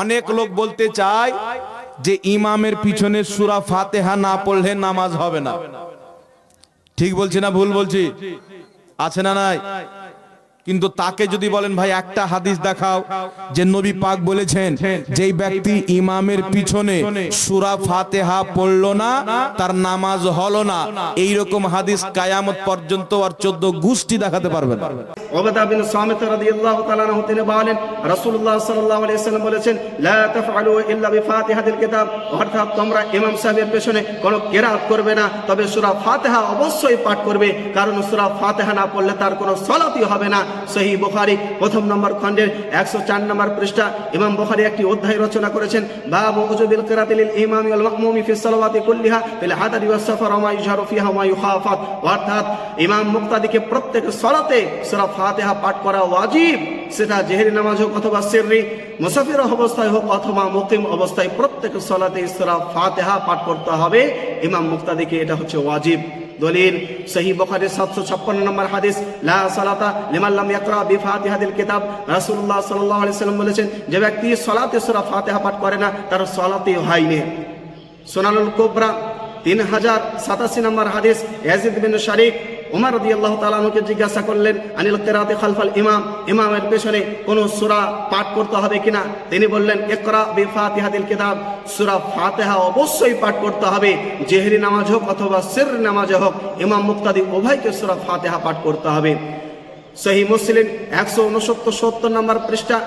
অনেক লোক বলতে চায় যে ইমামের পিছনে সূরা ফাতিহা না পড়লে নামাজ হবে না। ঠিক বলছি না ভুল বলছি? আছে না নাই? কিন্তু তাকে যদি বলেন ভাই একটা হাদিস দেখাও যে নবী পাক বলেছেন যেই ব্যক্তি ইমামের পিছনে সূরা ফাতিহা পড়লো না তার নামাজ হলো না, এই রকম হাদিস কিয়ামত পর্যন্ত আর 14 গোষ্ঠী দেখাতে পারবে না। উবাদা বিন সামিত রাদিয়াল্লাহু তাআলা আনহু তিনি বলেন রাসূলুল্লাহ সাল্লাল্লাহু আলাইহি ওয়াসাল্লাম বলেছেন লা তাফআলু ইল্লা বিফাতিহাতিল কিতাব, অর্থাৎ তোমরা ইমাম সাহেবের পেছনে কোনো কিরাত করবে না, তবে সূরা ফাতিহা অবশ্যই পাঠ করবে, কারণ সূরা ফাতিহা না পড়লে তার কোনো সালাতই হবে না। সহিহ বুখারী প্রথম নম্বর খণ্ডের 104 নম্বর পৃষ্ঠা ইমাম বুখারী একটি অধ্যায় রচনা করেছেন, বাবু উজুবিল কিরাতি লিল ইমামি ওয়াল মা'মুমি ফি সালাওয়াতি কুল্লিহা ফিল হাদারি ওয়াস সাফর ওয়া মা ইজহারু ফিহা ওয়া ইউখাফাত, অর্থাৎ ইমাম মুক্তাদিকে প্রত্যেক সালাতে সূরা ফাতিহা পাঠ করা ওয়াজিব, সেটা জেহরি নামাজ হোক অথবা সিররি, মুসাফির অবস্থায় হোক অথবা মুকিম অবস্থায়, প্রত্যেক সালাতে সূরা ফাতিহা পাঠ করতে হবে ইমাম মুক্তাদিকে, এটা হচ্ছে ওয়াজিব। দলিল সহিহ বুখারী 756 নম্বর হাদিস, লা সালাতা লিমান লাম ইয়াকরা বিফাতিহাতিল কিতাব, রাসূলুল্লাহ সাল্লাল্লাহু আলাইহি ওয়াসাল্লাম বলেছেন যে ব্যক্তি সালাতে সূরা ফাতিহা পাঠ করে না তার সালাতই হয়নি। সুনানুল কুবরা 3087 নম্বর হাদিস, ইয়াজিদ বিন শারিক ওমর রাদিয়াল্লাহু তাআলা আনহুকে জিজ্ঞাসা করলেন আনিল কিরাতি খালফাল ইমাম, ইমামের পেছনে কোন সূরা পাঠ করতে হবে কিনা? তিনি বললেন ইকরা বিফাতিহাতিল কিতাব, সূরা ফাতিহা অবশ্যই পাঠ করতে হবে, জেহরি নামাজ হোক অথবা সিররি নামাজ হোক, ইমাম মুক্তাদি উভয়কে সূরা ফাতিহা পাঠ করতে হবে। সহিহ মুসলিম 169 নম্বর পৃষ্ঠা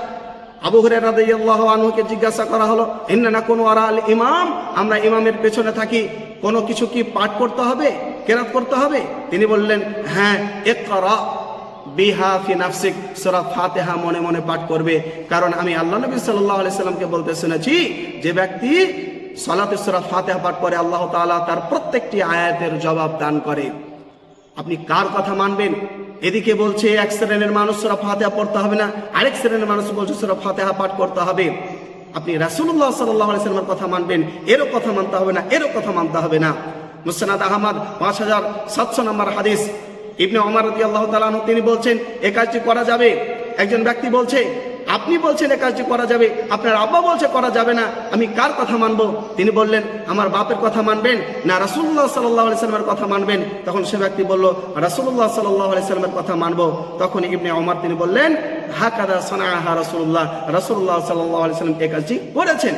আবু হুরায়রা রাদিয়াল্লাহু আনহুকে জিজ্ঞাসা করা হলো ইন্না নাকুনু ওয়ারাল ইমাম, আমরা ইমামের পেছনে থাকি, কোনো কিছু কি পাঠ করতে হবে, কিরাত করতে হবে? তিনি বললেন হ্যাঁ, ইকরা বিহা ফি নাফসিক, সূরা ফাতিহা মনে মনে পাঠ করবে, কারণ আমি আল্লাহ নবী সাল্লাল্লাহু আলাইহি সাল্লামকে বলতে শুনেছি যে ব্যক্তি সালাতে সূরা ফাতিহা পাঠ করে আল্লাহ তাআলা তার প্রত্যেকটি আয়াতের জবাব দান করে। আপনি কার কথা মানবেন? এদিকে বলছে এক শ্রেণীর মানুষ সূরা ফাতিহা পড়তে হবে না, আরেক শ্রেণীর মানুষ বলছে সূরা ফাতিহা পাঠ করতে হবে। আপনি রাসূলুল্লাহ সাল্লাল্লাহু আলাইহি সাল্লামের কথা মানবেন, এরও কথা মানতে হবে না, এরও কথা মানতে হবে না। মুসনাদ আহমদ 5700 নম্বর হাদিস, ইবনে ওমর রাদিয়াল্লাহু তাআলা আনহু তিনি বলছেন এই কাজটি করা যাবে। একজন ব্যক্তি বলছে আপনি বলছেন এই কাজটি করা যাবে, আপনার আব্বা বলছে করা যাবে না, আমি কার কথা মানবো? তিনি বললেন আমার বাপের কথা মানবেন না রাসূলুল্লাহ সাল্লাল্লাহু আলাইহি সাল্লামের কথা মানবেন? তখন সে ব্যক্তি বলল রাসূলুল্লাহ সাল্লাল্লাহু আলাইহি সাল্লামের কথা মানবো। তখন ইবনে ওমর তিনি বললেন হাকাদা সানাহা রাসূলুল্লাহ, রাসূলুল্লাহ সাল্লাল্লাহু আলাইহি সাল্লাম এই কাজটি করেছেন।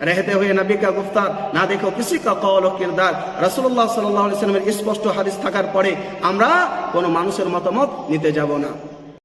रहते हुए नबी का गुफ्तार ना देखो किसी का कौल ও কিরদার, রাসূলুল্লাহ সাল্লাল্লাহু আলাইহি সাল্লামের স্পষ্ট হাদিস থাকার পরে আমরা কোনো মানুষের মতামত নিতে যাব না।